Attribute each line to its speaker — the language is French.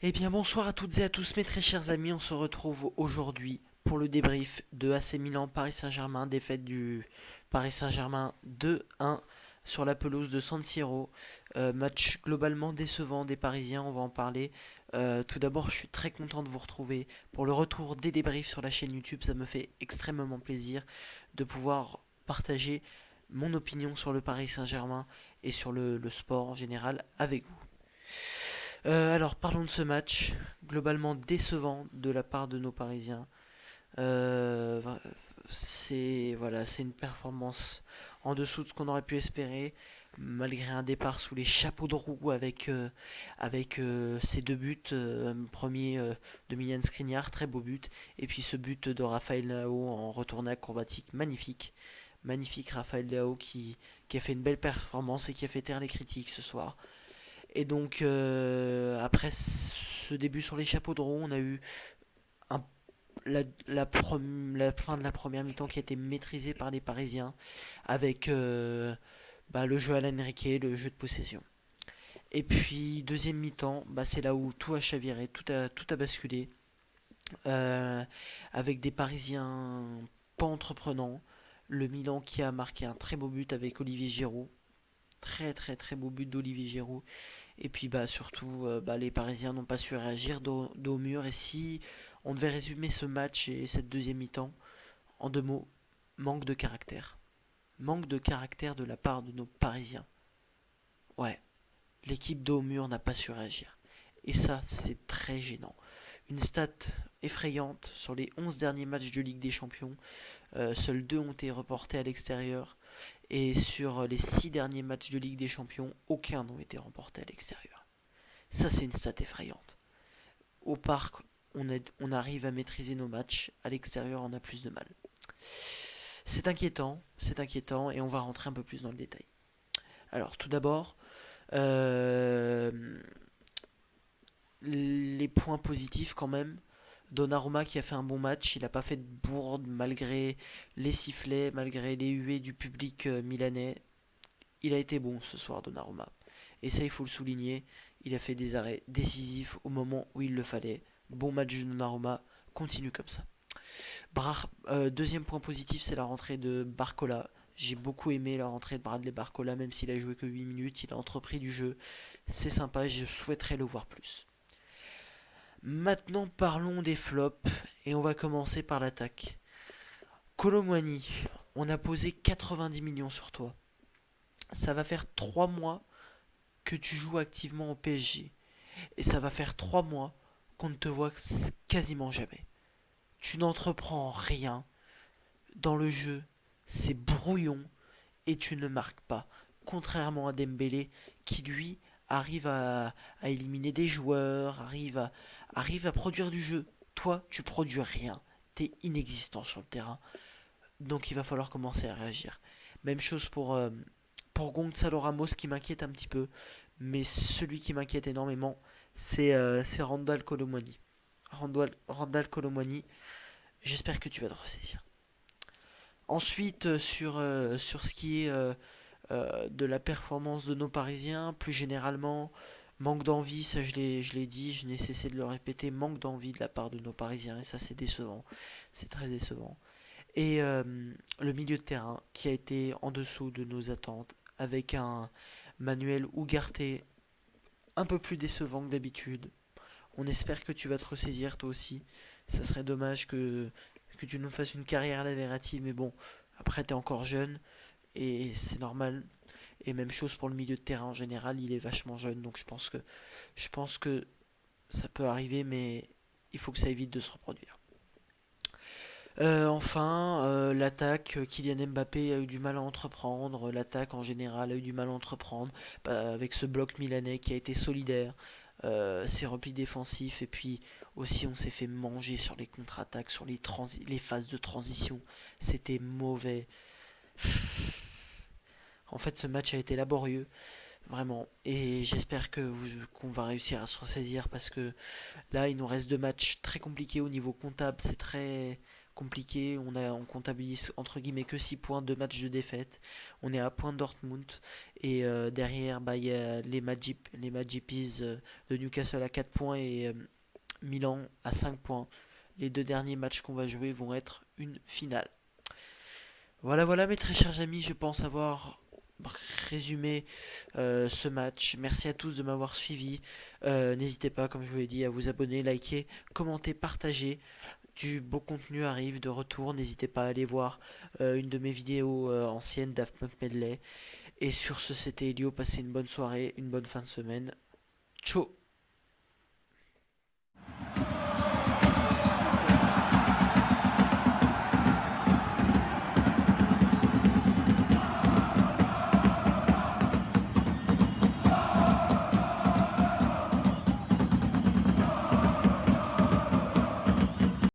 Speaker 1: Eh bien bonsoir à toutes et à tous mes très chers amis, on se retrouve aujourd'hui pour le débrief de AC Milan Paris Saint-Germain, défaite du Paris Saint-Germain 2-1 sur la pelouse de San Siro. Match globalement décevant des Parisiens, on va en parler. Tout d'abord, je suis très content de vous retrouver pour le retour des débriefs sur la chaîne YouTube, ça me fait extrêmement plaisir de pouvoir partager mon opinion sur le Paris Saint-Germain et sur le sport en général avec vous. Alors parlons de ce match, globalement décevant de la part de nos Parisiens. Euh, c'est voilà, c'est une performance en dessous de ce qu'on aurait pu espérer, malgré un départ sous les chapeaux de roue avec ces deux buts, premier de Milan Skriniar, très beau but, et puis ce but de Rafael Leao en retournée acrobatique, magnifique, magnifique Rafael Leao qui a fait une belle performance et qui a fait taire les critiques ce soir. Et donc, après ce début sur les chapeaux de roue, on a eu un- la fin de la première mi-temps qui a été maîtrisée par les Parisiens avec le jeu à l'Enrique, le jeu de possession. Et puis, deuxième mi-temps, c'est là où tout a chaviré, tout a basculé, euh, avec des Parisiens pas entreprenants. Le Milan qui a marqué un très beau but avec Olivier Giroud. Très très très beau but d'Olivier Giroud. Et puis surtout, les Parisiens n'ont pas su réagir dos au mur. Et si on devait résumer ce match et cette deuxième mi-temps en deux mots, manque de caractère. Manque de caractère de la part de nos Parisiens. Ouais, l'équipe dos au mur n'a pas su réagir. Et ça, c'est très gênant. Une stat effrayante, sur les 11 derniers matchs de Ligue des Champions, seuls 2 ont été reportés à l'extérieur. Et sur les 6 derniers matchs de Ligue des Champions, aucun n'a été remporté à l'extérieur. Ça, c'est une stat effrayante. Au parc, on arrive à maîtriser nos matchs. À l'extérieur, on a plus de mal. C'est inquiétant, et on va rentrer un peu plus dans le détail. Alors, tout d'abord, euh, les points positifs quand même. Donnarumma qui a fait un bon match, il n'a pas fait de bourde malgré les sifflets, malgré les huées du public milanais. Il a été bon ce soir, Donnarumma. Et ça, il faut le souligner, il a fait des arrêts décisifs au moment où il le fallait. Bon match de Donnarumma, continue comme ça. Deuxième point positif, c'est la rentrée de Barcola. J'ai beaucoup aimé la rentrée de Bradley Barcola, même s'il a joué que 8 minutes, il a entrepris du jeu. C'est sympa, je souhaiterais le voir plus. Maintenant, parlons des flops, et on va commencer par l'attaque. Colomwani, on a posé 90 millions sur toi. Ça va faire 3 mois que tu joues activement au PSG. Et ça va faire 3 mois qu'on ne te voit quasiment jamais. Tu n'entreprends rien dans le jeu, c'est brouillon et tu ne marques pas. Contrairement à Dembélé qui lui arrive à éliminer des joueurs, arrive à produire du jeu. Toi, tu produis rien. T'es inexistant sur le terrain. Donc il va falloir commencer à réagir. Même chose pour Gonzalo Ramos qui m'inquiète un petit peu. Mais celui qui m'inquiète énormément, c'est Randall Colomwani. Randall Colomwani, j'espère que tu vas te ressaisir. Ensuite, sur ce qui est de la performance de nos Parisiens, plus généralement, manque d'envie, ça je l'ai dit, je n'ai cessé de le répéter, manque d'envie de la part de nos Parisiens, et ça c'est décevant, c'est très décevant. Et le milieu de terrain qui a été en dessous de nos attentes, avec un Manuel Ugarte un peu plus décevant que d'habitude. On espère que tu vas te ressaisir toi aussi. Ça serait dommage que tu nous fasses une carrière à la Verratti, mais bon, après t'es encore jeune et c'est normal. Et même chose pour le milieu de terrain en général, il est vachement jeune, donc je pense que ça peut arriver, mais il faut que ça évite de se reproduire. Enfin, l'attaque, Kylian Mbappé a eu du mal à entreprendre, l'attaque en général a eu du mal à entreprendre, avec ce bloc milanais qui a été solidaire, ses replis défensifs, et puis aussi on s'est fait manger sur les contre-attaques, sur les phases de transition, c'était mauvais. En fait, ce match a été laborieux, vraiment, et j'espère qu'on va réussir à se ressaisir parce que là, il nous reste deux matchs très compliqués au niveau comptable, c'est très compliqué. On comptabilise entre guillemets que 6 points, 2 matchs de défaite. On est à point de Dortmund. Et derrière, bah, il y a les Magpies de Newcastle à 4 points et Milan à 5 points. Les deux derniers matchs qu'on va jouer vont être une finale. Voilà, voilà mes très chers amis, je pense avoir résumé ce match. Merci à tous de m'avoir suivi. N'hésitez pas, comme je vous l'ai dit, à vous abonner, liker, commenter, partager. Du beau contenu arrive de retour. N'hésitez pas à aller voir une de mes vidéos anciennes Daft Punk Medley. Et sur ce, c'était Elio. Passez une bonne soirée, une bonne fin de semaine. Ciao!